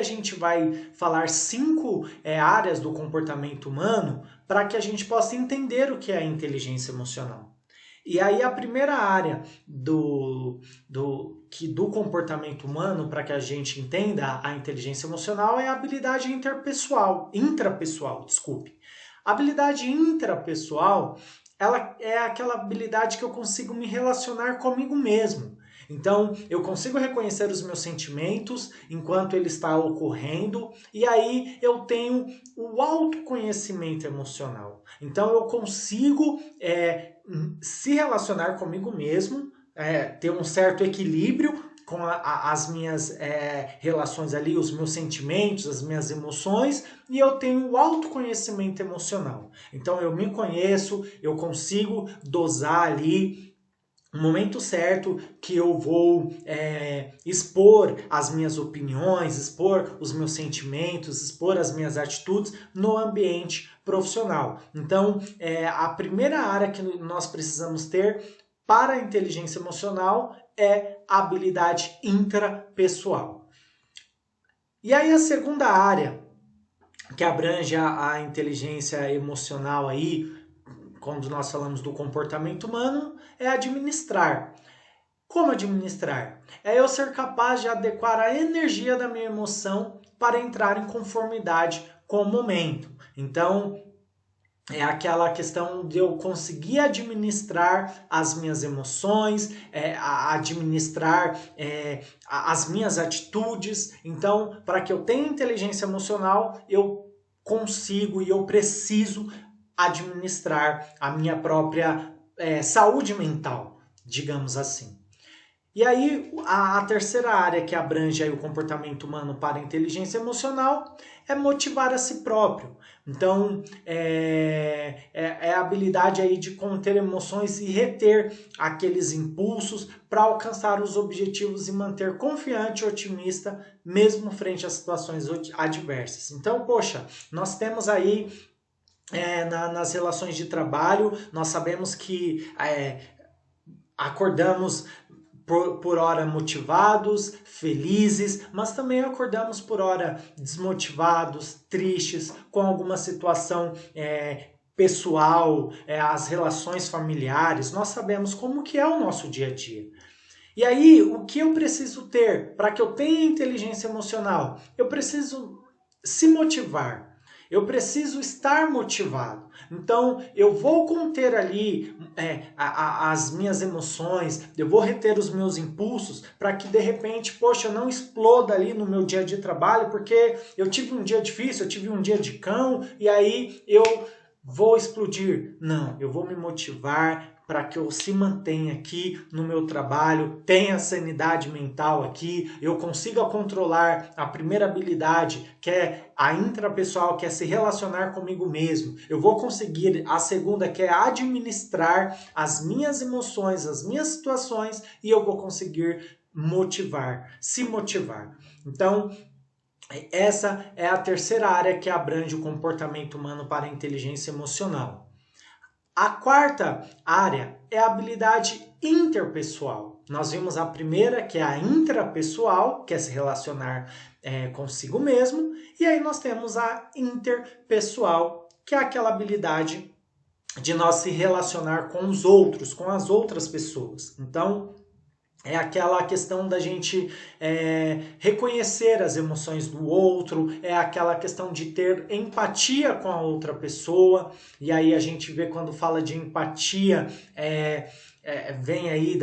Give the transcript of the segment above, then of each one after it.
gente vai falar 5 áreas do comportamento humano para que a gente possa entender o que é a inteligência emocional. E aí a primeira área do comportamento humano, para que a gente entenda a inteligência emocional, é a habilidade intrapessoal, desculpe. A habilidade intrapessoal, ela é aquela habilidade que eu consigo me relacionar comigo mesmo. Então, eu consigo reconhecer os meus sentimentos enquanto ele está ocorrendo, e aí eu tenho o autoconhecimento emocional. Então, eu consigo se relacionar comigo mesmo, ter um certo equilíbrio com as minhas relações ali, os meus sentimentos, as minhas emoções, e eu tenho o autoconhecimento emocional. Então, eu me conheço, eu consigo dosar ali no momento certo que eu vou expor as minhas opiniões, expor os meus sentimentos, expor as minhas atitudes no ambiente profissional. Então, a primeira área que nós precisamos ter para a inteligência emocional é a habilidade intrapessoal. E aí a segunda área que abrange a inteligência emocional aí, quando nós falamos do comportamento humano, é administrar. Como administrar? É eu ser capaz de adequar a energia da minha emoção para entrar em conformidade com o momento. Então, é aquela questão de eu conseguir administrar as minhas emoções, administrar as minhas atitudes. Então, para que eu tenha inteligência emocional, eu consigo e eu preciso administrar a minha própria saúde mental, digamos assim. E aí, a terceira área que abrange aí o comportamento humano para a inteligência emocional é motivar a si próprio. Então, é a habilidade aí de conter emoções e reter aqueles impulsos para alcançar os objetivos e manter confiante e otimista, mesmo frente a situações adversas. Então, poxa, nós temos aí nas relações de trabalho, nós sabemos que acordamos por hora motivados, felizes, mas também acordamos por hora desmotivados, tristes, com alguma situação pessoal, as relações familiares. Nós sabemos como que é o nosso dia a dia. E aí, o que eu preciso ter para que eu tenha inteligência emocional? Eu preciso se motivar. Eu preciso estar motivado. Então, eu vou conter ali as minhas emoções, eu vou reter os meus impulsos para que, de repente, poxa, eu não exploda ali no meu dia de trabalho, porque eu tive um dia difícil, eu tive um dia de cão, e aí eu vou explodir. Não, eu vou me motivar para que eu se mantenha aqui no meu trabalho, tenha sanidade mental aqui, eu consiga controlar a primeira habilidade, que é a intrapessoal, que é se relacionar comigo mesmo. Eu vou conseguir a segunda, que é administrar as minhas emoções, as minhas situações, e eu vou conseguir se motivar. Então, essa é a terceira área que abrange o comportamento humano para a inteligência emocional. A quarta área é a habilidade interpessoal. Nós vimos a primeira, que é a intrapessoal, que é se relacionar consigo mesmo. E aí nós temos a interpessoal, que é aquela habilidade de nós se relacionar com os outros, com as outras pessoas. Então, é aquela questão da gente reconhecer as emoções do outro, é aquela questão de ter empatia com a outra pessoa. E aí a gente vê quando fala de empatia, vem aí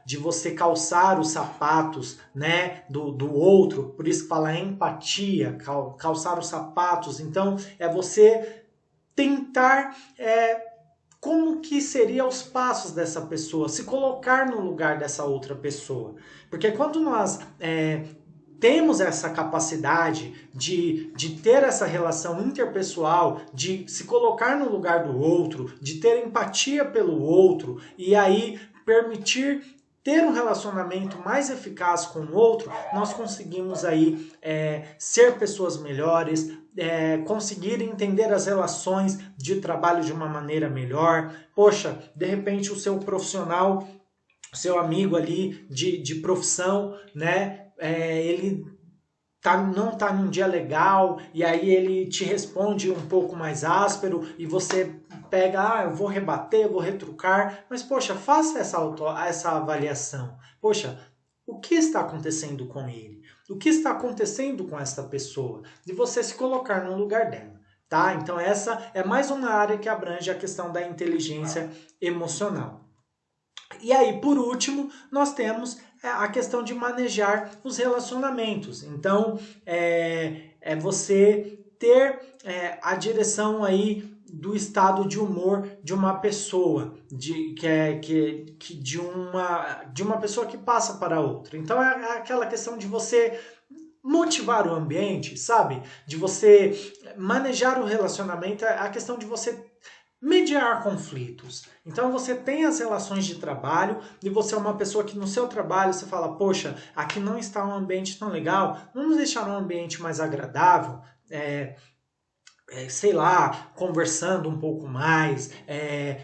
de você calçar os sapatos, né, do outro, por isso que fala empatia, calçar os sapatos. Então é você tentar como que seriam os passos dessa pessoa, se colocar no lugar dessa outra pessoa. Porque quando nós temos essa capacidade de ter essa relação interpessoal, de se colocar no lugar do outro, de ter empatia pelo outro, e aí permitir ter um relacionamento mais eficaz com o outro, nós conseguimos aí ser pessoas melhores, conseguir entender as relações de trabalho de uma maneira melhor. Poxa, de repente o seu profissional, o seu amigo ali de profissão, né, ele não tá num dia legal, e aí ele te responde um pouco mais áspero, e você pega, eu vou rebater, vou retrucar, mas poxa, faça essa avaliação. Poxa, o que está acontecendo com ele? O que está acontecendo com essa pessoa? De você se colocar no lugar dela. Tá? Então essa é mais uma área que abrange a questão da inteligência emocional. E aí, por último, nós temos a questão de manejar os relacionamentos. Então, é você ter a direção aí do estado de humor de uma pessoa, de uma pessoa que passa para outra. Então, é aquela questão de você motivar o ambiente, sabe? De você manejar o relacionamento, é a questão de você mediar conflitos. Então você tem as relações de trabalho e você é uma pessoa que no seu trabalho você fala, poxa, aqui não está um ambiente tão legal, vamos deixar um ambiente mais agradável, sei lá, conversando um pouco mais,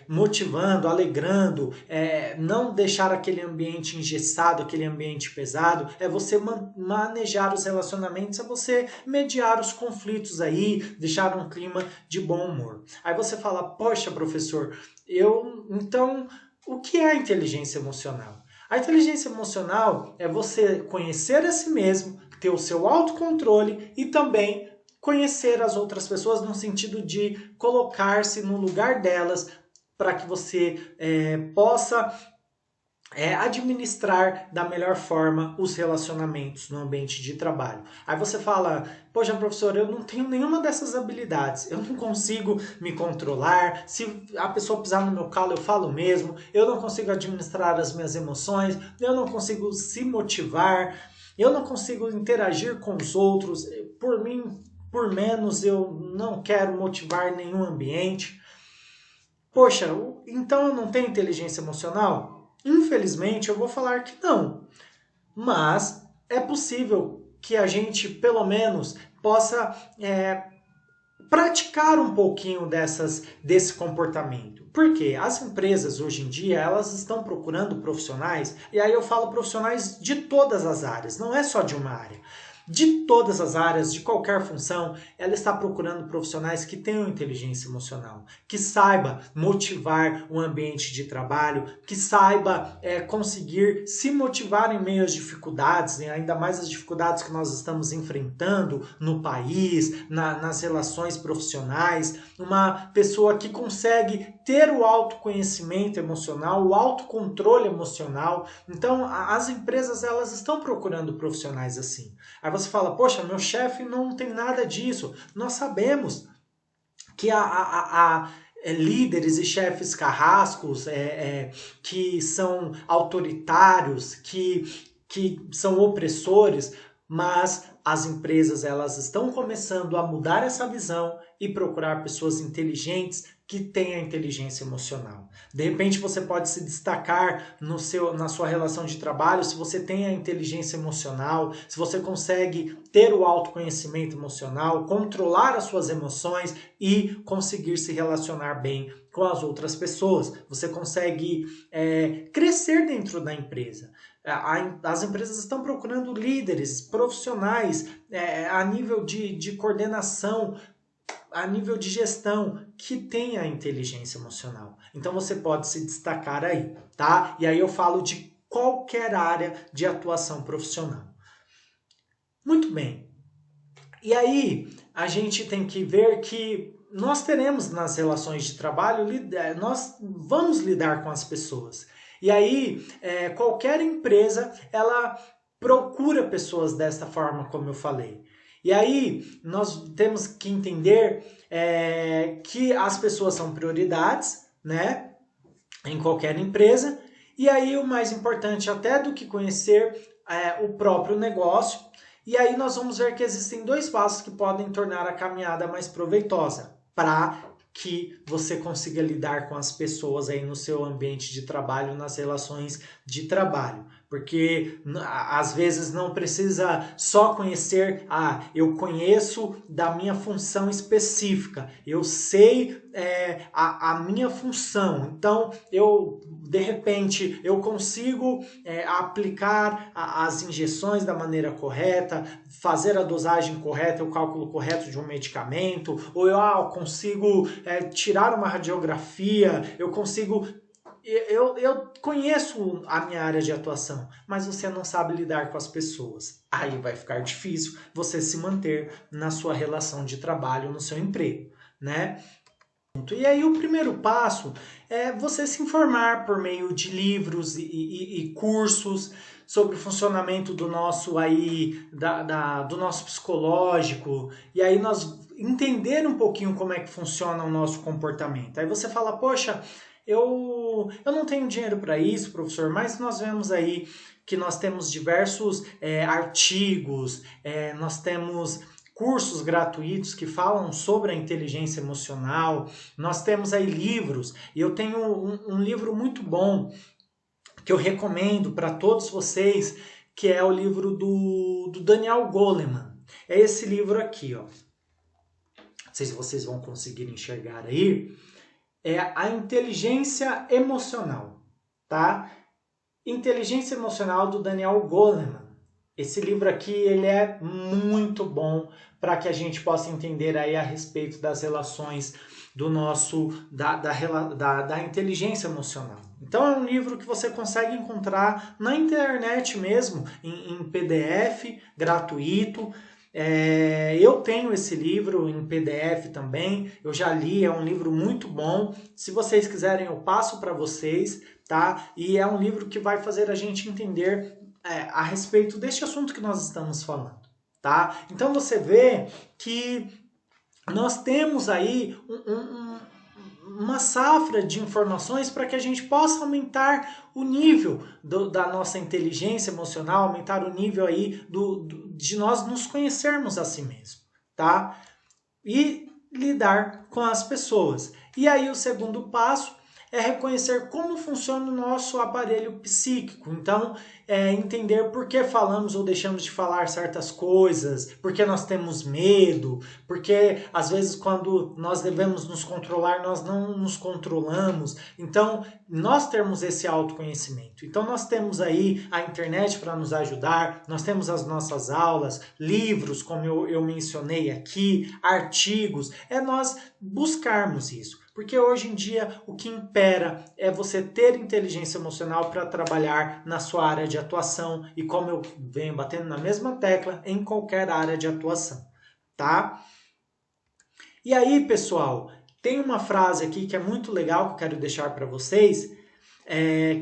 motivando, alegrando, não deixar aquele ambiente engessado, aquele ambiente pesado, é você manejar os relacionamentos, é você mediar os conflitos aí, deixar um clima de bom humor. Aí você fala, poxa, professor, então, o que é a inteligência emocional? A inteligência emocional é você conhecer a si mesmo, ter o seu autocontrole e também conhecer as outras pessoas no sentido de colocar-se no lugar delas para que você possa administrar da melhor forma os relacionamentos no ambiente de trabalho. Aí você fala, poxa, professor, eu não tenho nenhuma dessas habilidades, eu não consigo me controlar, se a pessoa pisar no meu calo eu falo mesmo, eu não consigo administrar as minhas emoções, eu não consigo se motivar, eu não consigo interagir com os outros, por mim, por menos eu não quero motivar nenhum ambiente. Poxa, então eu não tenho inteligência emocional? Infelizmente eu vou falar que não. Mas é possível que a gente, pelo menos, possa praticar um pouquinho desse comportamento. Porque as empresas hoje em dia, elas estão procurando profissionais, e aí eu falo profissionais de todas as áreas, não é só de uma área. De todas as áreas, de qualquer função, ela está procurando profissionais que tenham inteligência emocional, que saiba motivar o ambiente de trabalho, que saiba conseguir se motivar em meio às dificuldades, ainda mais as dificuldades que nós estamos enfrentando no país, nas relações profissionais, uma pessoa que consegue ter o autoconhecimento emocional, o autocontrole emocional. Então, as empresas elas estão procurando profissionais assim. Aí você fala, poxa, meu chefe não tem nada disso. Nós sabemos que há líderes e chefes carrascos que são autoritários, que são opressores, mas as empresas elas estão começando a mudar essa visão e procurar pessoas inteligentes que tenham inteligência emocional. De repente você pode se destacar na sua relação de trabalho se você tem a inteligência emocional, se você consegue ter o autoconhecimento emocional, controlar as suas emoções e conseguir se relacionar bem com as outras pessoas. Você consegue crescer dentro da empresa. As empresas estão procurando líderes, profissionais a nível de coordenação, a nível de gestão, que tenha a inteligência emocional. Então você pode se destacar aí, tá? E aí eu falo de qualquer área de atuação profissional. Muito bem. E aí a gente tem que ver que nós teremos nas relações de trabalho, nós vamos lidar com as pessoas. E aí qualquer empresa, ela procura pessoas desta forma, como eu falei. E aí nós temos que entender que as pessoas são prioridades, né, em qualquer empresa. E aí o mais importante até do que conhecer o próprio negócio. E aí nós vamos ver que existem 2 passos que podem tornar a caminhada mais proveitosa para que você consiga lidar com as pessoas aí no seu ambiente de trabalho, nas relações de trabalho. porque às vezes não precisa só conhecer, eu conheço da minha função específica, eu sei a minha função, então eu de repente eu consigo aplicar as injeções da maneira correta, fazer a dosagem correta, o cálculo correto de um medicamento, ou eu consigo tirar uma radiografia, eu consigo. Eu conheço a minha área de atuação, mas você não sabe lidar com as pessoas. Aí vai ficar difícil você se manter na sua relação de trabalho, no seu emprego, né? E aí o primeiro passo é você se informar por meio de livros e cursos sobre o funcionamento do nosso do nosso psicológico, e aí nós entender um pouquinho como é que funciona o nosso comportamento. Aí você fala, poxa, eu não tenho dinheiro para isso, professor, mas nós vemos aí que nós temos diversos artigos, nós temos cursos gratuitos que falam sobre a inteligência emocional, nós temos aí livros, e eu tenho um livro muito bom que eu recomendo para todos vocês, que é o livro do Daniel Goleman. É esse livro aqui, ó. Não sei se vocês vão conseguir enxergar aí. É a inteligência emocional, tá? Inteligência emocional do Daniel Goleman. Esse livro aqui, ele é muito bom para que a gente possa entender aí a respeito das relações do nosso, da inteligência emocional. Então é um livro que você consegue encontrar na internet mesmo, em PDF, gratuito. Eu tenho esse livro em PDF também, eu já li, é um livro muito bom. Se vocês quiserem, eu passo para vocês, tá? E é um livro que vai fazer a gente entender a respeito deste assunto que nós estamos falando, tá? Então você vê que nós temos aí uma safra de informações para que a gente possa aumentar o nível da nossa inteligência emocional, aumentar o nível aí de nós nos conhecermos a si mesmo, tá? E lidar com as pessoas. E aí o segundo passo é reconhecer como funciona o nosso aparelho psíquico. Então, entender por que falamos ou deixamos de falar certas coisas, por que nós temos medo, porque às vezes quando nós devemos nos controlar, nós não nos controlamos. Então, nós temos esse autoconhecimento. Então, nós temos aí a internet para nos ajudar, nós temos as nossas aulas, livros, como eu mencionei aqui, artigos, é nós buscarmos isso. Porque hoje em dia o que impera é você ter inteligência emocional para trabalhar na sua área de atuação e, como eu venho batendo na mesma tecla, em qualquer área de atuação, tá? E aí, pessoal, tem uma frase aqui que é muito legal que eu quero deixar para vocês,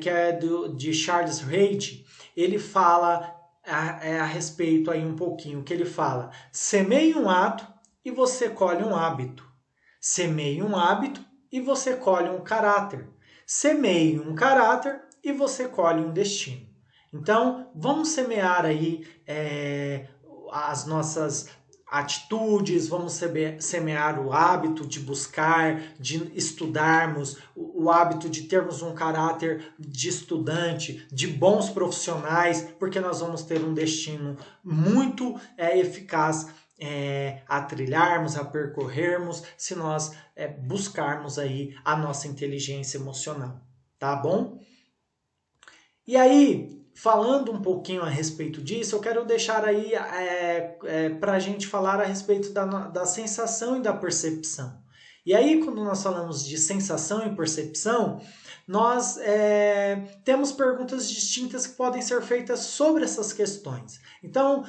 que é de Charles Reid. Ele fala a respeito aí um pouquinho, que ele fala: semeie um ato e você colhe um hábito. Semeie um hábito e você colhe um caráter. Semeie um caráter e você colhe um destino. Então, vamos semear aí as nossas atitudes, vamos semear o hábito de buscar, de estudarmos, o hábito de termos um caráter de estudante, de bons profissionais, porque nós vamos ter um destino muito eficaz a trilharmos, a percorrermos, se nós buscarmos aí a nossa inteligência emocional, tá bom? E aí, falando um pouquinho a respeito disso, eu quero deixar aí para a gente falar a respeito da sensação e da percepção. E aí, quando nós falamos de sensação e percepção, nós temos perguntas distintas que podem ser feitas sobre essas questões. Então,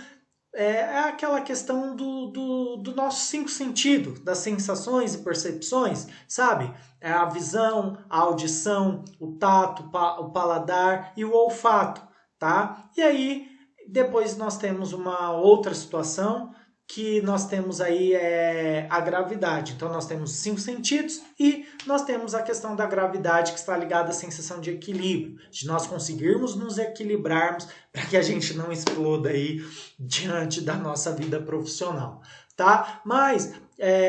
é aquela questão do nosso cinco sentidos, das sensações e percepções, sabe? É a visão, a audição, o tato, o paladar e o olfato, tá? E aí, depois nós temos uma outra situação que nós temos aí a gravidade. Então, nós temos 5 sentidos e nós temos a questão da gravidade que está ligada à sensação de equilíbrio, de nós conseguirmos nos equilibrarmos para que a gente não exploda aí diante da nossa vida profissional, tá? Mas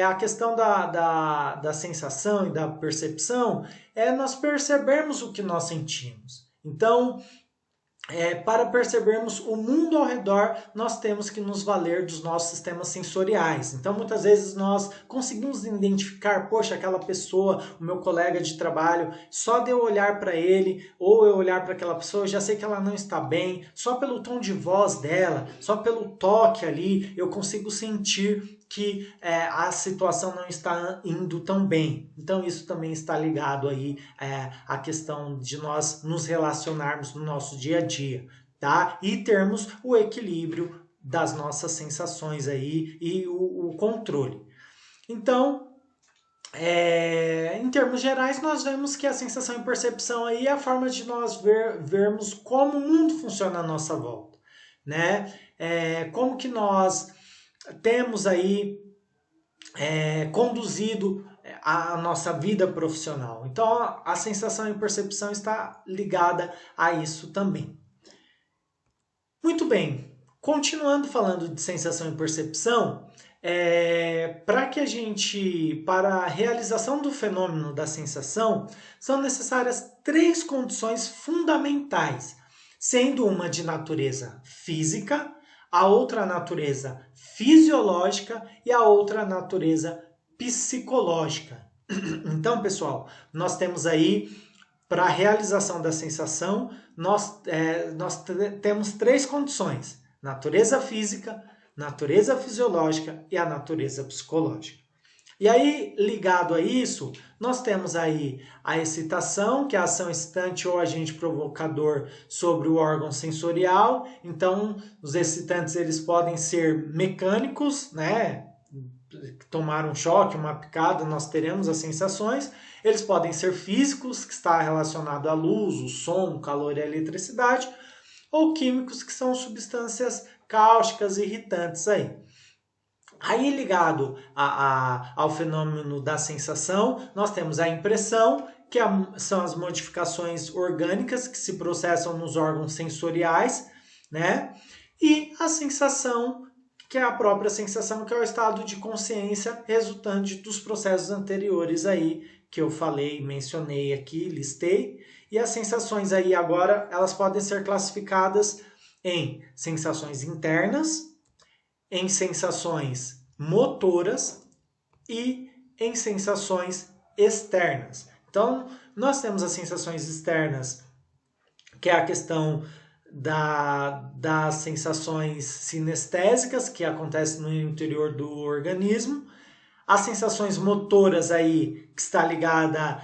a questão da sensação e da percepção é nós percebermos o que nós sentimos. Então, para percebermos o mundo ao redor, nós temos que nos valer dos nossos sistemas sensoriais. Então, muitas vezes nós conseguimos identificar, poxa, aquela pessoa, o meu colega de trabalho, só de eu olhar para ele ou eu olhar para aquela pessoa, eu já sei que ela não está bem, só pelo tom de voz dela, só pelo toque ali, eu consigo sentir que a situação não está indo tão bem. Então isso também está ligado aí à questão de nós nos relacionarmos no nosso dia a dia, tá? E termos o equilíbrio das nossas sensações aí e o controle. Então, em termos gerais, nós vemos que a sensação e percepção aí é a forma de nós vermos como o mundo funciona à nossa volta, né? Como que nós temos aí conduzido a nossa vida profissional. Então, a sensação e percepção está ligada a isso também. Muito bem, continuando falando de sensação e percepção, para a realização do fenômeno da sensação, são necessárias 3 condições fundamentais, sendo uma de natureza física, a outra natureza fisiológica e a outra natureza psicológica. Então, pessoal, nós temos aí, para a realização da sensação, nós temos 3 condições: natureza física, natureza fisiológica e a natureza psicológica. E aí, ligado a isso, nós temos aí a excitação, que é a ação excitante ou agente provocador sobre o órgão sensorial. Então, os excitantes eles podem ser mecânicos, né? Tomar um choque, uma picada, nós teremos as sensações. Eles podem ser físicos, que está relacionado à luz, o som, o calor e a eletricidade, ou químicos, que são substâncias cáusticas e irritantes aí. Aí, ligado ao fenômeno da sensação, nós temos a impressão, que são as modificações orgânicas que se processam nos órgãos sensoriais, né? E a sensação, que é a própria sensação, que é o estado de consciência resultante dos processos anteriores aí, que eu falei, mencionei aqui, listei. E as sensações aí agora, elas podem ser classificadas em sensações internas, em sensações motoras e em sensações externas. Então, nós temos as sensações externas, que é a questão das sensações sinestésicas, que acontecem no interior do organismo. As sensações motoras aí, que está ligada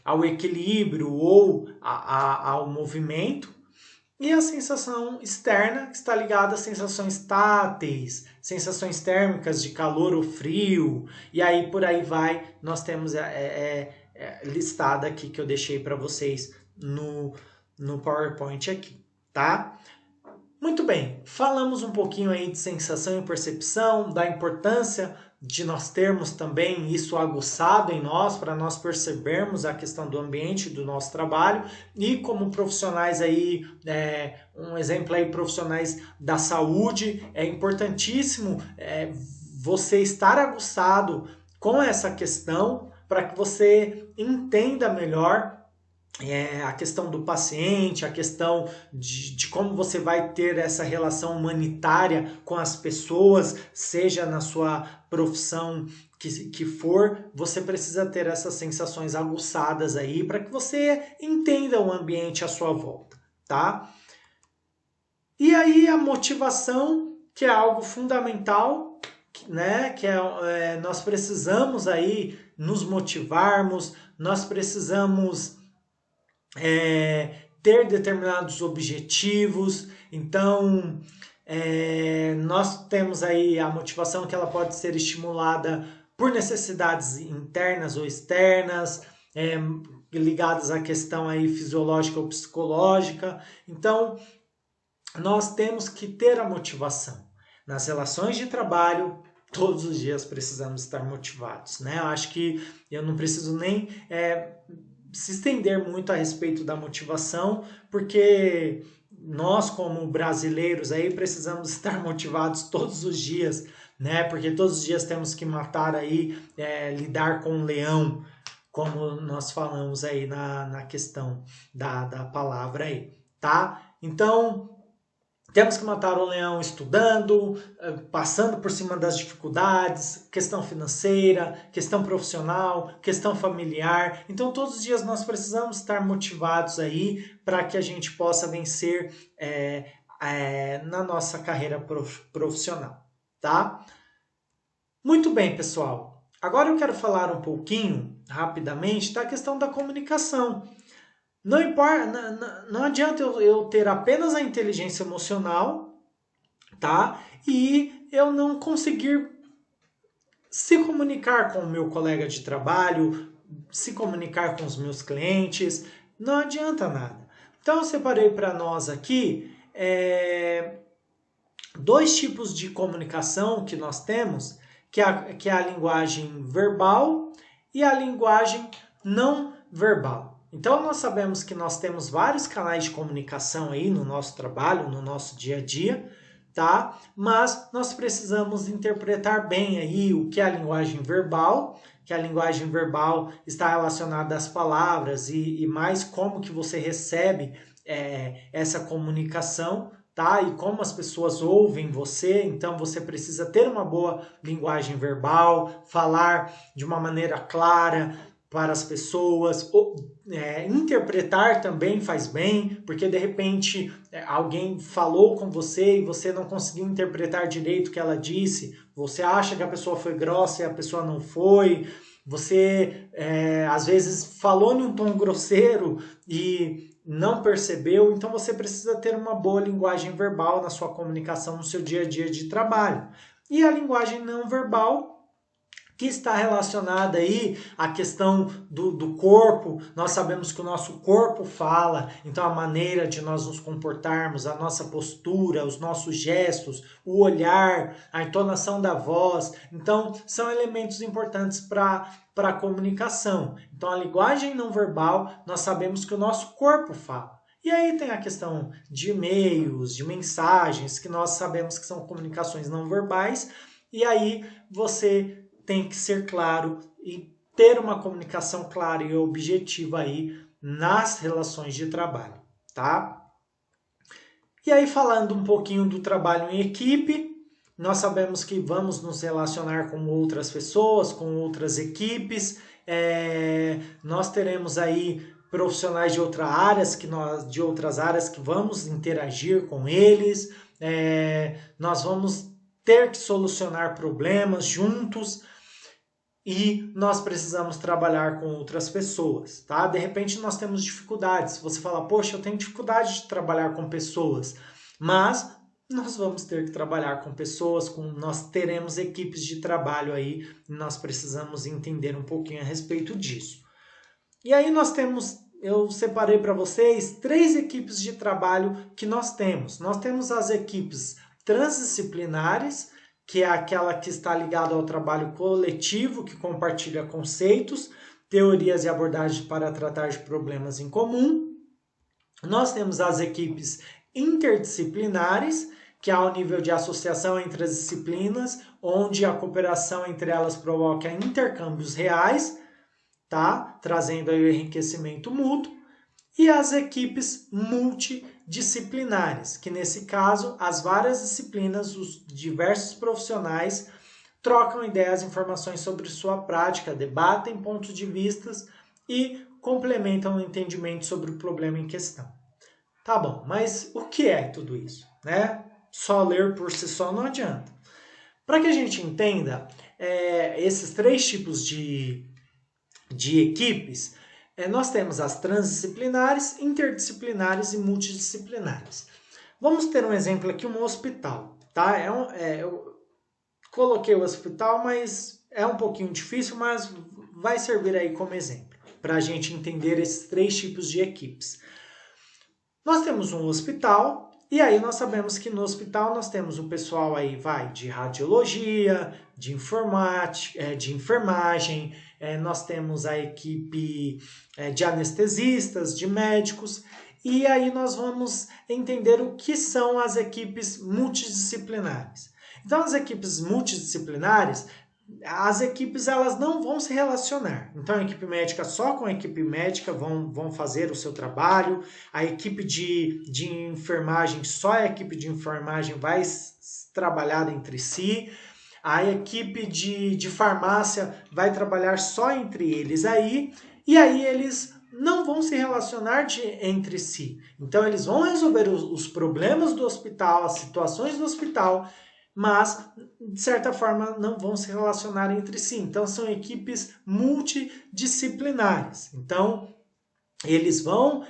ao equilíbrio ou ao movimento. E a sensação externa, que está ligada às sensações táteis, sensações térmicas de calor ou frio, e aí por aí vai, nós temos listada aqui que eu deixei para vocês no PowerPoint aqui, tá? Muito bem, falamos um pouquinho aí de sensação e percepção, da importância de nós termos também isso aguçado em nós, para nós percebermos a questão do ambiente do nosso trabalho, e como profissionais aí, um exemplo aí, profissionais da saúde, é importantíssimo você estar aguçado com essa questão, para que você entenda melhor a questão do paciente, a questão de como você vai ter essa relação humanitária com as pessoas, seja na sua profissão que for, você precisa ter essas sensações aguçadas aí para que você entenda o ambiente à sua volta, tá? E aí a motivação, que é algo fundamental, né? Que nós precisamos aí nos motivarmos, nós precisamos ter determinados objetivos. Então, nós temos aí a motivação, que ela pode ser estimulada por necessidades internas ou externas, ligadas à questão aí fisiológica ou psicológica. Então, nós temos que ter a motivação. Nas relações de trabalho, todos os dias precisamos estar motivados, né? Eu acho que eu não preciso nem se estender muito a respeito da motivação, porque nós, como brasileiros, aí precisamos estar motivados todos os dias, né? Porque todos os dias temos que matar aí, lidar com o leão, como nós falamos aí na questão da palavra aí, tá? Então, temos que matar o leão estudando, passando por cima das dificuldades, questão financeira, questão profissional, questão familiar. Então, todos os dias nós precisamos estar motivados aí para que a gente possa vencer na nossa carreira profissional, tá? Muito bem, pessoal. Agora eu quero falar um pouquinho, rapidamente, da questão da comunicação. Não importa, não adianta eu ter apenas a inteligência emocional, tá? E eu não conseguir se comunicar com o meu colega de trabalho, se comunicar com os meus clientes, não adianta nada. Então eu separei para nós aqui dois tipos de comunicação que nós temos, que é a linguagem verbal e a linguagem não verbal. Então, nós sabemos que nós temos vários canais de comunicação aí no nosso trabalho, no nosso dia a dia, tá? Mas nós precisamos interpretar bem aí o que é a linguagem verbal, que a linguagem verbal está relacionada às palavras e mais como que você recebe essa comunicação, tá? E como as pessoas ouvem você, então você precisa ter uma boa linguagem verbal, falar de uma maneira clara para as pessoas, interpretar também faz bem, porque de repente alguém falou com você e você não conseguiu interpretar direito o que ela disse, você acha que a pessoa foi grossa e a pessoa não foi, você às vezes falou em um tom grosseiro e não percebeu, então você precisa ter uma boa linguagem verbal na sua comunicação no seu dia a dia de trabalho. E a linguagem não verbal, que está relacionada aí à questão do corpo. Nós sabemos que o nosso corpo fala, então a maneira de nós nos comportarmos, a nossa postura, os nossos gestos, o olhar, a entonação da voz, então são elementos importantes para a comunicação. Então a linguagem não verbal, nós sabemos que o nosso corpo fala. E aí tem a questão de e-mails, de mensagens, que nós sabemos que são comunicações não verbais, e aí você tem que ser claro e ter uma comunicação clara e objetiva aí nas relações de trabalho, tá? E aí falando um pouquinho do trabalho em equipe, nós sabemos que vamos nos relacionar com outras pessoas, com outras equipes, nós teremos aí profissionais de outras áreas que vamos interagir com eles, nós vamos ter que solucionar problemas juntos, e nós precisamos trabalhar com outras pessoas, tá? De repente nós temos dificuldades. Você fala, poxa, eu tenho dificuldade de trabalhar com pessoas. Mas nós vamos ter que trabalhar com pessoas, nós teremos equipes de trabalho aí, e nós precisamos entender um pouquinho a respeito disso. E aí eu separei para vocês 3 equipes de trabalho que nós temos. Nós temos as equipes transdisciplinares, que é aquela que está ligada ao trabalho coletivo, que compartilha conceitos, teorias e abordagens para tratar de problemas em comum. Nós temos as equipes interdisciplinares, que é ao nível de associação entre as disciplinas, onde a cooperação entre elas provoca intercâmbios reais, tá? Trazendo aí o enriquecimento mútuo. E as equipes multidisciplinares, que nesse caso as várias disciplinas, os diversos profissionais trocam ideias e informações sobre sua prática, debatem pontos de vista e complementam o entendimento sobre o problema em questão. Tá bom, mas o que é tudo isso, né? Só ler por si só não adianta. Para que a gente entenda esses 3 tipos de equipes, nós temos as transdisciplinares, interdisciplinares e multidisciplinares. Vamos ter um exemplo aqui, um hospital, tá? Eu coloquei o hospital, mas é um pouquinho difícil, mas vai servir aí como exemplo, para a gente entender esses 3 tipos de equipes. Nós temos um hospital, e aí nós sabemos que no hospital nós temos o pessoal aí, de radiologia, de informática, de enfermagem, nós temos a equipe de anestesistas, de médicos, e aí nós vamos entender o que são as equipes multidisciplinares. Então, as equipes multidisciplinares as equipes elas não vão se relacionar. Então a equipe médica só com a equipe médica vão fazer o seu trabalho, a equipe de enfermagem, só a equipe de enfermagem vai trabalhar entre si, a equipe de farmácia vai trabalhar só entre eles aí, e aí eles não vão se relacionar entre si. Então eles vão resolver os problemas do hospital, as situações do hospital, mas de certa forma não vão se relacionar entre si. Então são equipes multidisciplinares. Então eles vão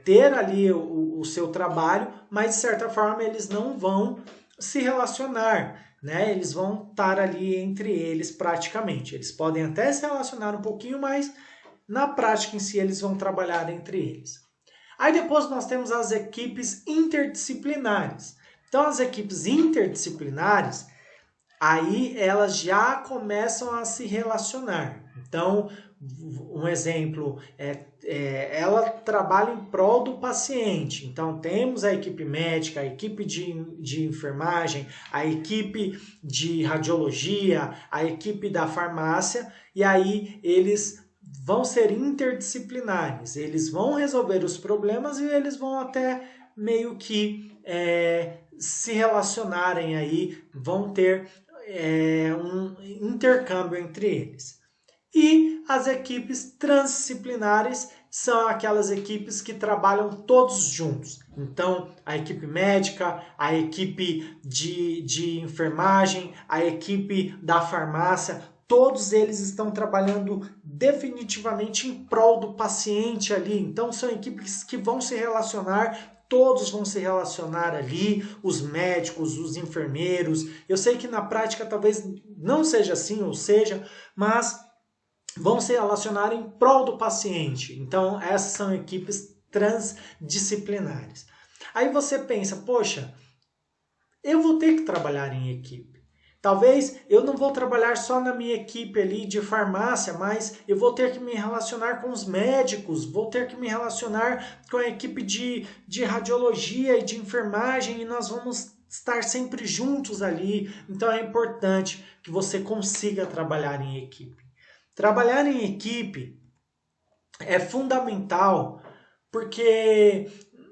ter ali o seu trabalho, mas de certa forma eles não vão se relacionar, né? Eles vão estar ali entre eles praticamente. Eles podem até se relacionar um pouquinho, mas na prática em si eles vão trabalhar entre eles. Aí depois nós temos as equipes interdisciplinares. Então as equipes interdisciplinares, aí elas já começam a se relacionar. Então, um exemplo, ela trabalha em prol do paciente. Então, temos a equipe médica, a equipe de enfermagem, a equipe de radiologia, a equipe da farmácia, e aí eles vão ser interdisciplinares. Eles vão resolver os problemas e eles vão até meio que se relacionarem aí, vão ter um intercâmbio entre eles. E as equipes transdisciplinares são aquelas equipes que trabalham todos juntos. Então, a equipe médica, a equipe de enfermagem, a equipe da farmácia, todos eles estão trabalhando definitivamente em prol do paciente ali. Então, são equipes que vão se relacionar, todos vão se relacionar ali, os médicos, os enfermeiros. Eu sei que na prática talvez não seja assim, ou seja, mas vão se relacionar em prol do paciente. Então, essas são equipes transdisciplinares. Aí você pensa, poxa, eu vou ter que trabalhar em equipe. Talvez eu não vou trabalhar só na minha equipe ali de farmácia, mas eu vou ter que me relacionar com os médicos, vou ter que me relacionar com a equipe de radiologia e de enfermagem e nós vamos estar sempre juntos ali. Então é importante que você consiga trabalhar em equipe. Trabalhar em equipe é fundamental porque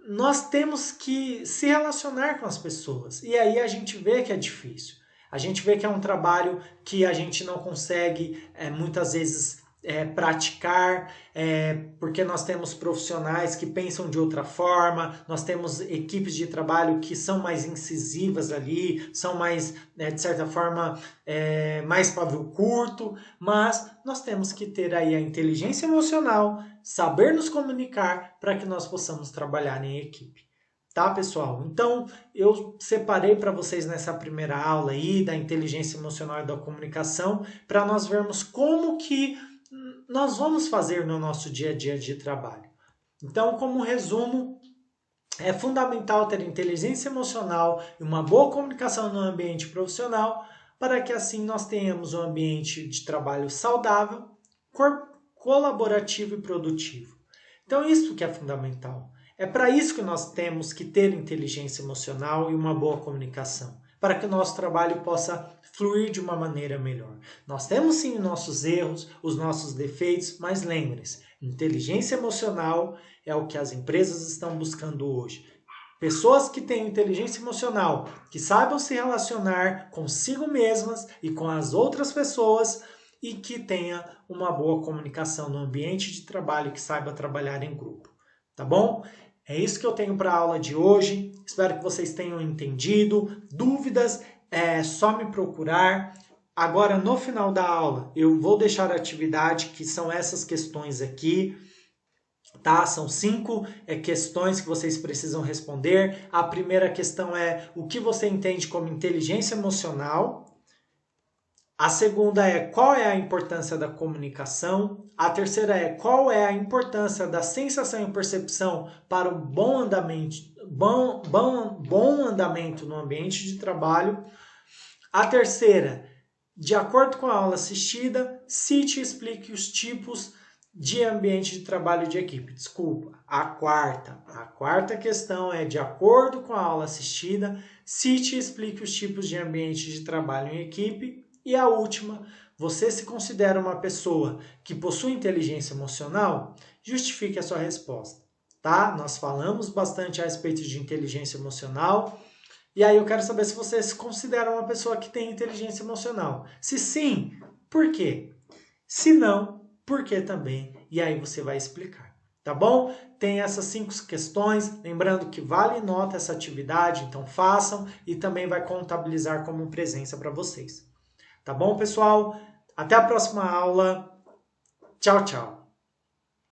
nós temos que se relacionar com as pessoas. E aí a gente vê que é difícil. A gente vê que é um trabalho que a gente não consegue muitas vezes praticar, porque nós temos profissionais que pensam de outra forma, nós temos equipes de trabalho que são mais incisivas ali, são mais, de certa forma, mais pavio curto, mas nós temos que ter aí a inteligência emocional, saber nos comunicar para que nós possamos trabalhar em equipe. Tá, pessoal? Então, eu separei para vocês nessa primeira aula aí da inteligência emocional e da comunicação para nós vermos como que nós vamos fazer no nosso dia a dia de trabalho. Então, como resumo, é fundamental ter inteligência emocional e uma boa comunicação no ambiente profissional para que assim nós tenhamos um ambiente de trabalho saudável, colaborativo e produtivo. Então, isso que é fundamental. É para isso que nós temos que ter inteligência emocional e uma boa comunicação, para que o nosso trabalho possa fluir de uma maneira melhor. Nós temos sim nossos erros, os nossos defeitos, mas lembre-se, inteligência emocional é o que as empresas estão buscando hoje. Pessoas que tenham inteligência emocional, que saibam se relacionar consigo mesmas e com as outras pessoas e que tenha uma boa comunicação no ambiente de trabalho, que saiba trabalhar em grupo. Tá bom? É isso que eu tenho para a aula de hoje. Espero que vocês tenham entendido. Dúvidas, é só me procurar. Agora, no final da aula, eu vou deixar a atividade, que são essas questões aqui. Tá? São 5 questões que vocês precisam responder. A primeira questão é o que você entende como inteligência emocional. A segunda é qual é a importância da comunicação. A terceira é qual é a importância da sensação e percepção para o bom andamento no ambiente de trabalho. A terceira, de acordo com a aula assistida, cite e explique os tipos de ambiente de trabalho de equipe. Desculpa, a quarta questão é de acordo com a aula assistida, cite e explique os tipos de ambiente de trabalho em equipe. E a última, você se considera uma pessoa que possui inteligência emocional? Justifique a sua resposta, tá? Nós falamos bastante a respeito de inteligência emocional. E aí eu quero saber se você se considera uma pessoa que tem inteligência emocional. Se sim, por quê? Se não, por que também? E aí você vai explicar, tá bom? Tem essas 5 questões, lembrando que vale nota essa atividade, então façam e também vai contabilizar como presença para vocês. Tá bom, pessoal? Até a próxima aula. Tchau, tchau.